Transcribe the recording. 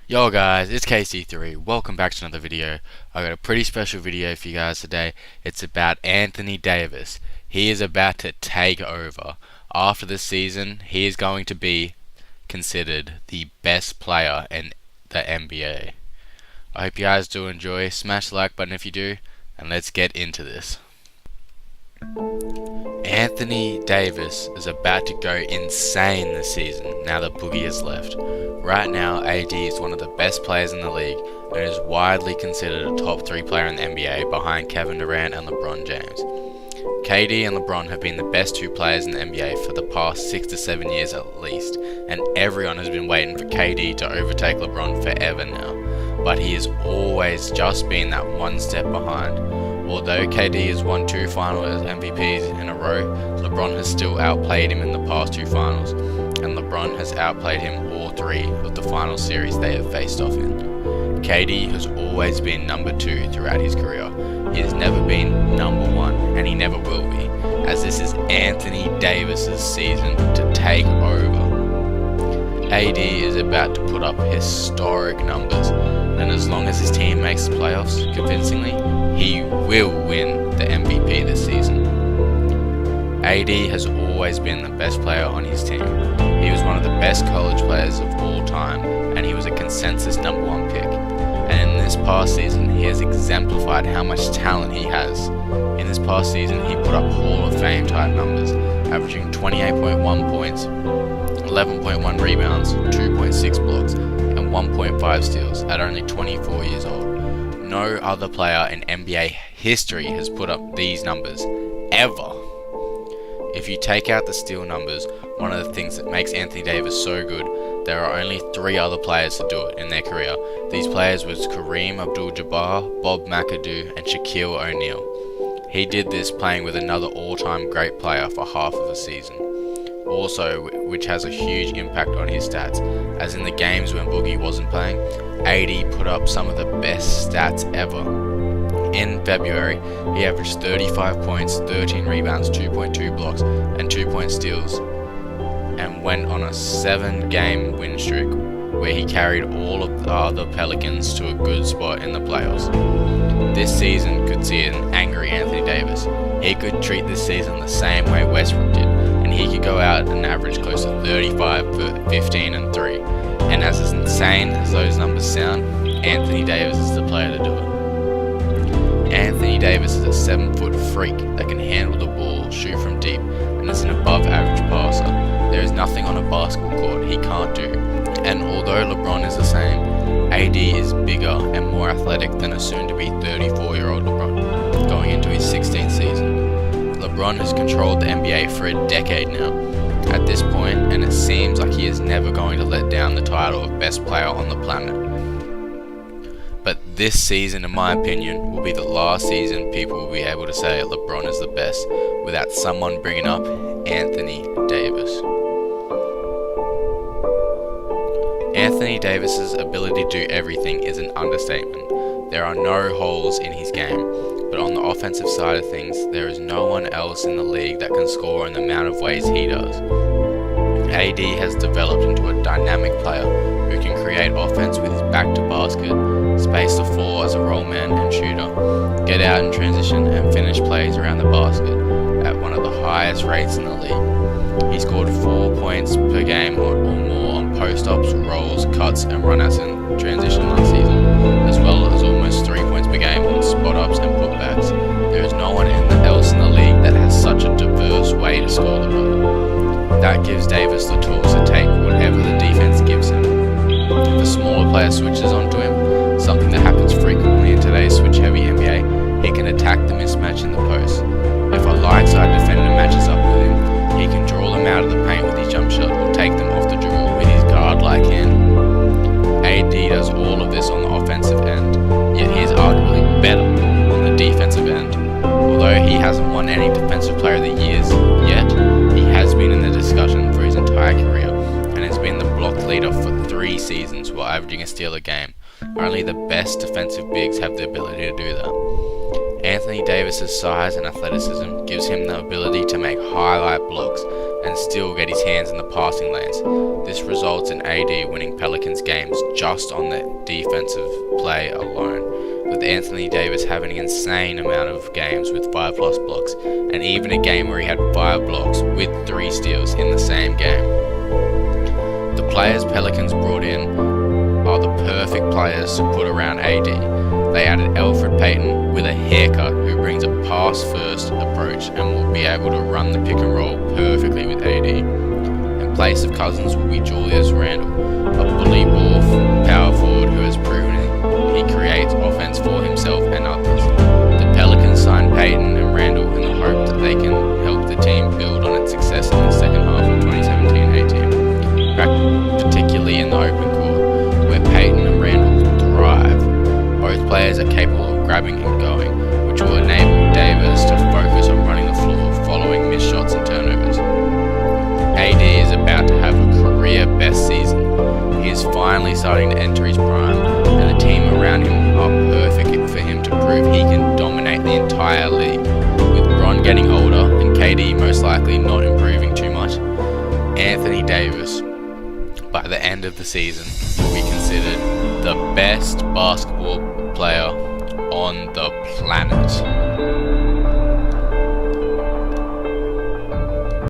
Yo guys, it's KC3. Welcome back to another video. I got a pretty special video for you guys today. It's about Anthony Davis. He is about to take over. After this season, he is going to be considered the best player in the NBA. I hope you guys do enjoy. Smash the like button if you do, and let's get into this. Anthony Davis is about to go insane this season now that Boogie has left. Right now, AD is one of the best players in the league and is widely considered a top 3 player in the NBA behind Kevin Durant and LeBron James. KD and LeBron have been the best 2 players in the NBA for the past 6 to 7 years at least, and everyone has been waiting for KD to overtake LeBron forever now, but he has always just been that one step behind. Although KD has won 2 finals MVPs in a row, LeBron has still outplayed him in the past 2 finals, and LeBron has outplayed him all 3 of the final series they have faced off in. KD has always been number 2 throughout his career. He has never been number 1, and he never will be, as this is Anthony Davis's season to take over. AD is about to put up historic numbers, and as long as his team makes the playoffs convincingly, he will win the MVP this season. AD has always been the best player on his team. He was one of the best college players of all time, and he was a consensus number 1 pick. And in this past season, he has exemplified how much talent he has. In this past season, he put up Hall of Fame type numbers, averaging 28.1 points, 11.1 rebounds, 2.6 blocks, and 1.5 steals at only 24 years old. No other player in NBA history has put up these numbers, ever. If you take out the steal numbers, one of the things that makes Anthony Davis so good, there are only 3 other players to do it in their career. These players was Kareem Abdul-Jabbar, Bob McAdoo, and Shaquille O'Neal. He did this playing with another all-time great player for half of a season. Also, which has a huge impact on his stats, as in the games when Boogie wasn't playing, AD put up some of the best stats ever. In February, he averaged 35 points, 13 rebounds, 2.2 blocks, and 2 steals, and went on a 7-game win streak where he carried all of the other Pelicans to a good spot in the playoffs. This season could see an angry Anthony Davis. He could treat this season the same way Westbrook did, and he could go out and average close to 35, 15, and 3. And as insane as those numbers sound, Anthony Davis is the player to do it. Anthony Davis is a 7-foot freak that can handle the ball, shoot from deep, and is an above-average passer. There is nothing on a basketball court he can't do. And although LeBron is the same, AD is bigger and more athletic than a soon-to-be 34-year-old LeBron, going into his 16th season. LeBron has controlled the NBA for a decade now at this point, and it seems like he is never going to let down the title of best player on the planet. But this season, in my opinion, will be the last season people will be able to say LeBron is the best without someone bringing up Anthony Davis. Anthony Davis's ability to do everything is an understatement. There are no holes in his game, but on the offensive side of things, there is no one else in the league that can score in the amount of ways he does. AD has developed into a dynamic player who can create offense with his back to basket, space the floor as a roll man and shooter, get out in transition and finish plays around the basket at one of the highest rates in the league. He scored 4 points per game or more on post-ups, rolls, cuts, and run-outs in transition last season, as well as almost 3 points per game on spot-ups and putbacks. There is no one else in the league that has such a diverse way to score the ball. That gives Davis the tools to take whatever the defense gives him. If a smaller player switches onto him, something that happens frequently in today's switch-heavy NBA, he can attack the mismatch in the post. If a light-side defender matches up with him, he can draw them out of the paint with his jump shot or take them off the dribble with his guard-like hand. AD does all of this on the offensive end, yet he is arguably better on the defensive end. Although he hasn't won any Defensive Player of the Years yet, he has been in the discussion for his entire career and has been the block leader for 3 seasons while averaging a steal a game. Only the best defensive bigs have the ability to do that. Anthony Davis's size and athleticism gives him the ability to make highlight blocks and still get his hands in the passing lanes. This results in AD winning Pelicans games just on the defensive play alone, with Anthony Davis having an insane amount of games with 5+ blocks, and even a game where he had 5 blocks with 3 steals in the same game. The players Pelicans brought in are the perfect players to put around AD. They added Elfrid Payton with a haircut who brings a pass-first approach and will be able to run the pick and roll perfectly with AD. In place of Cousins will be Julius Randle, a bully ball power forward who has proven he creates offense for himself and others. The Pelicans signed Payton and Randle in the hope that they can help the team build on its success in the second half of 2017-18, particularly in the open court, where Payton and Randle thrive. Both players are capable of grabbing and going, which will enable Davis to focus on running the floor following missed shots and turnovers. AD is about to have a career best season. He is finally starting to enter his prime, and the team around him are perfect for him to prove he can dominate the entire league. With Bron getting older and KD most likely not improving too much, Anthony Davis, by the end of the season, will be considered the best basketball player on the planet.